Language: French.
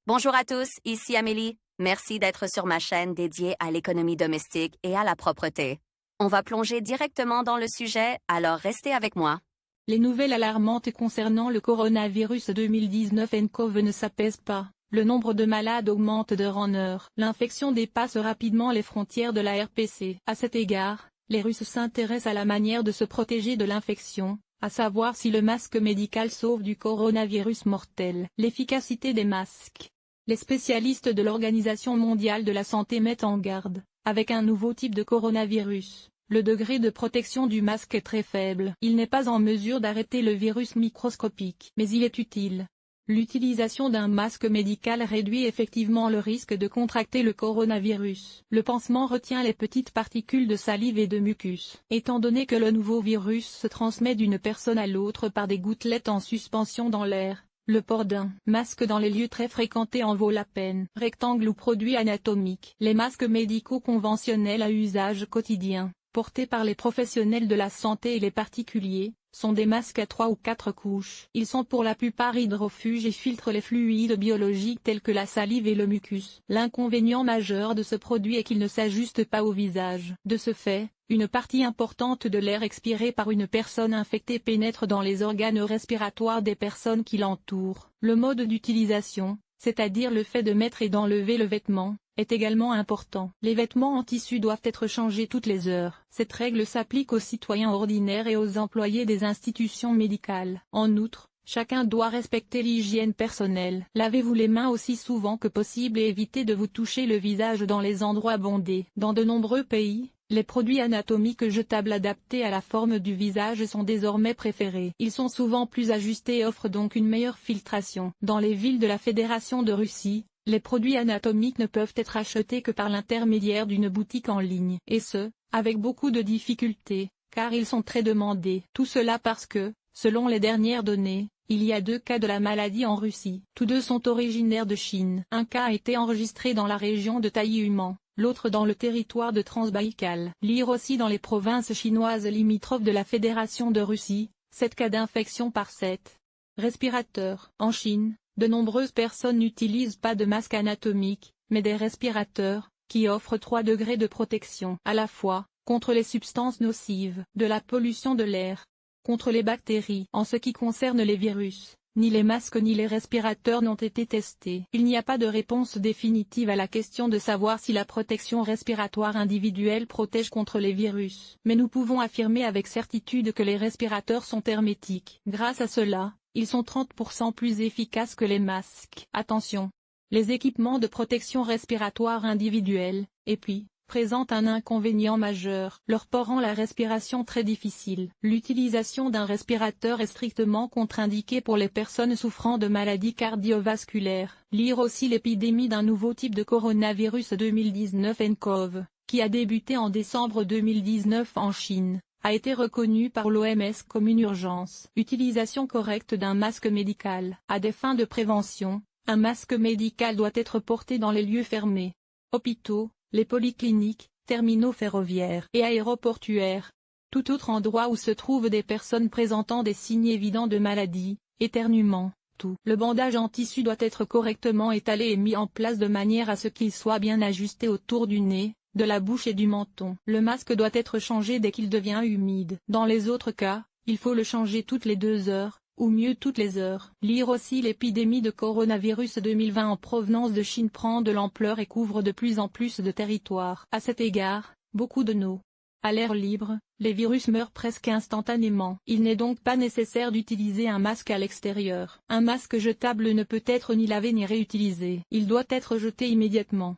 Bonjour à tous, ici Amélie. Merci d'être sur ma chaîne dédiée à l'économie domestique et à la propreté. On va plonger directement dans le sujet, alors restez avec moi. Les nouvelles alarmantes concernant le coronavirus 2019 nCoV ne s'apaisent pas. Le nombre de malades augmente d'heure en heure. L'infection dépasse rapidement les frontières de la RPC. À cet égard, les Russes s'intéressent à la manière de se protéger de l'infection, à savoir si le masque médical sauve du coronavirus mortel. L'efficacité des masques. Les spécialistes de l'Organisation mondiale de la santé mettent en garde, avec un nouveau type de coronavirus. Le degré de protection du masque est très faible. Il n'est pas en mesure d'arrêter le virus microscopique, mais il est utile. L'utilisation d'un masque médical réduit effectivement le risque de contracter le coronavirus. Le pansement retient les petites particules de salive et de mucus. Étant donné que le nouveau virus se transmet d'une personne à l'autre par des gouttelettes en suspension dans l'air, le port d'un masque dans les lieux très fréquentés en vaut la peine. Rectangle ou produit anatomique. Les masques médicaux conventionnels à usage quotidien, portés par les professionnels de la santé et les particuliers, sont des masques à 3 ou 4 couches. Ils sont pour la plupart hydrofuges et filtrent les fluides biologiques tels que la salive et le mucus. L'inconvénient majeur de ce produit est qu'il ne s'ajuste pas au visage. De ce fait, une partie importante de l'air expiré par une personne infectée pénètre dans les organes respiratoires des personnes qui l'entourent. Le mode d'utilisation, c'est-à-dire le fait de mettre et d'enlever le vêtement, est également important. Les vêtements en tissu doivent être changés toutes les heures. Cette règle s'applique aux citoyens ordinaires et aux employés des institutions médicales. En outre, chacun doit respecter l'hygiène personnelle. Lavez-vous les mains aussi souvent que possible et évitez de vous toucher le visage dans les endroits bondés. Dans de nombreux pays, les produits anatomiques jetables adaptés à la forme du visage sont désormais préférés. Ils sont souvent plus ajustés et offrent donc une meilleure filtration. Dans les villes de la Fédération de Russie, les produits anatomiques ne peuvent être achetés que par l'intermédiaire d'une boutique en ligne. Et ce, avec beaucoup de difficultés, car ils sont très demandés. Tout cela parce que, selon les dernières données, il y a 2 cas de la maladie en Russie. Tous 2 sont originaires de Chine. Un cas a été enregistré dans la région de Taïuan, l'autre dans le territoire de Transbaïkal. Lire aussi dans les provinces chinoises limitrophes de la Fédération de Russie, 7 cas d'infection par 7 respirateurs. En Chine, de nombreuses personnes n'utilisent pas de masque anatomique, mais des respirateurs, qui offrent 3 degrés de protection à la fois, contre les substances nocives, de la pollution de l'air, contre les bactéries. En ce qui concerne les virus, ni les masques ni les respirateurs n'ont été testés. Il n'y a pas de réponse définitive à la question de savoir si la protection respiratoire individuelle protège contre les virus. Mais nous pouvons affirmer avec certitude que les respirateurs sont hermétiques. Grâce à cela, ils sont 30% plus efficaces que les masques. Attention! Les équipements de protection respiratoire individuelle, et puis, présentent un inconvénient majeur. Leur port rend la respiration très difficile. L'utilisation d'un respirateur est strictement contre-indiquée pour les personnes souffrant de maladies cardiovasculaires. Lire aussi l'épidémie d'un nouveau type de coronavirus 2019 nCoV, qui a débuté en décembre 2019 en Chine, a été reconnu par l'OMS comme une urgence. Utilisation correcte d'un masque médical. À des fins de prévention, un masque médical doit être porté dans les lieux fermés. Hôpitaux, les polycliniques, terminaux ferroviaires et aéroportuaires. Tout autre endroit où se trouvent des personnes présentant des signes évidents de maladie, éternuement, tout. Le bandage en tissu doit être correctement étalé et mis en place de manière à ce qu'il soit bien ajusté autour du nez, de la bouche et du menton. Le masque doit être changé dès qu'il devient humide. Dans les autres cas, il faut le changer toutes les 2 heures, ou mieux toutes les heures. Lire aussi l'épidémie de coronavirus 2020 en provenance de Chine prend de l'ampleur et couvre de plus en plus de territoires. À cet égard, beaucoup de nos à l'air libre, les virus meurent presque instantanément. Il n'est donc pas nécessaire d'utiliser un masque à l'extérieur. Un masque jetable ne peut être ni lavé ni réutilisé. Il doit être jeté immédiatement.